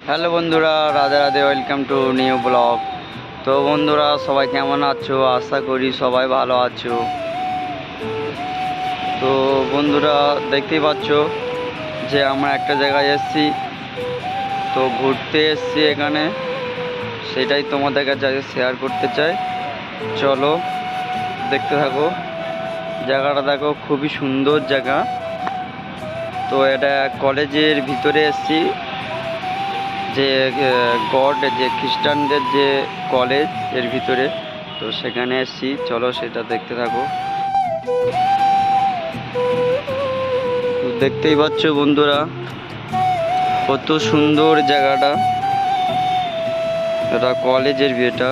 Hello বন্ধুরা, Radhe Radhe, welcome to new blog. তো বন্ধুরা, সবাই কেমন আছো? আশা করি সবাই ভালো আছো। তো বন্ধুরা, দেখতেই পাচ্ছ যে আমরা একটা জায়গায় এসেছি, তো ঘুরতে এসেছি এখানে, সেটাই তোমাদের কাছে শেয়ার করতে চাই। চলো দেখতে থাকো। জায়গাটা দেখো, খুবই সুন্দর জায়গা। তো এটা কলেজের ভিতরে এসেছি, যে গড, যে খ্রিস্টানদের যে কলেজ এর ভিতরে, তো সেখানে এসেছি। চলো সেটা দেখতে থাকো। দেখতেই পাচ্ছ বন্ধুরা, কত সুন্দর জায়গাটা। এটা কলেজের ভিউটা।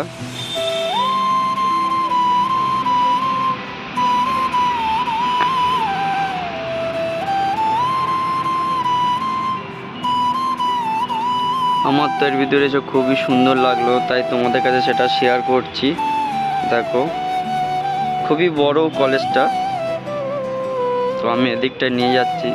আমার তো এর ভিতরে এসে খুবই সুন্দর লাগলো, তাই তোমাদের কাছে সেটা শেয়ার করছি। দেখো, খুবই বড় কলেজটা। তো আমি এদিকটা নিয়ে যাচ্ছি।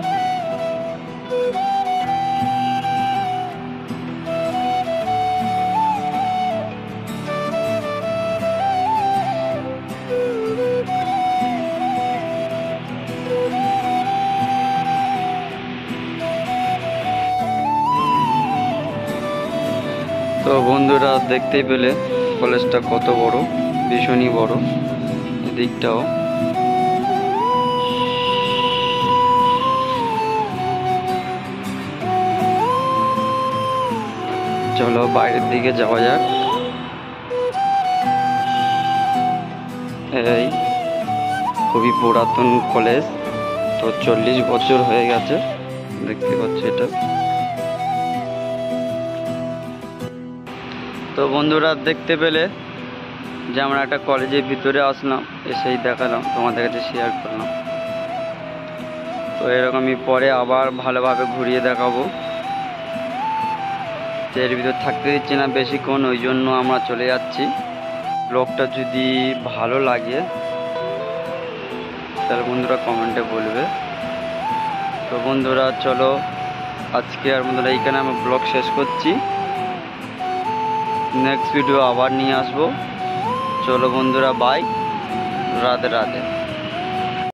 তো বন্ধুরা, দেখতেই পেলে কলেজটা কত বড়, ভীষণই বড়। এদিকটাও চলো বাইরের দিকে যাওয়া যাক। এই খুবই পুরাতন কলেজ, তো 40 বছর হয়ে গেছে। দেখতে পাচ্ছ এটা। তো বন্ধুরা, দেখতে পেলে যে আমরা একটা কলেজের ভিতরে আসলাম, এসেই দেখালাম, তোমাদের কাছে শেয়ার করলাম। তো এরকমই পরে আবার ভালোভাবে ঘুরিয়ে দেখাবো। যে এর ভিতর থাকতে দিচ্ছি না বেশিক্ষণ, ওই জন্য আমরা চলে যাচ্ছি। ব্লগটা যদি ভালো লাগে তাহলে বন্ধুরা কমেন্টে বলবে। তো বন্ধুরা চলো, আজকে আর বন্ধুরা এইখানে আমি ব্লগ শেষ করছি। নেক্সট ভিডিও আবার নিয়ে আসবো। চলো বন্ধুরা, বাই, রাধে রাধে।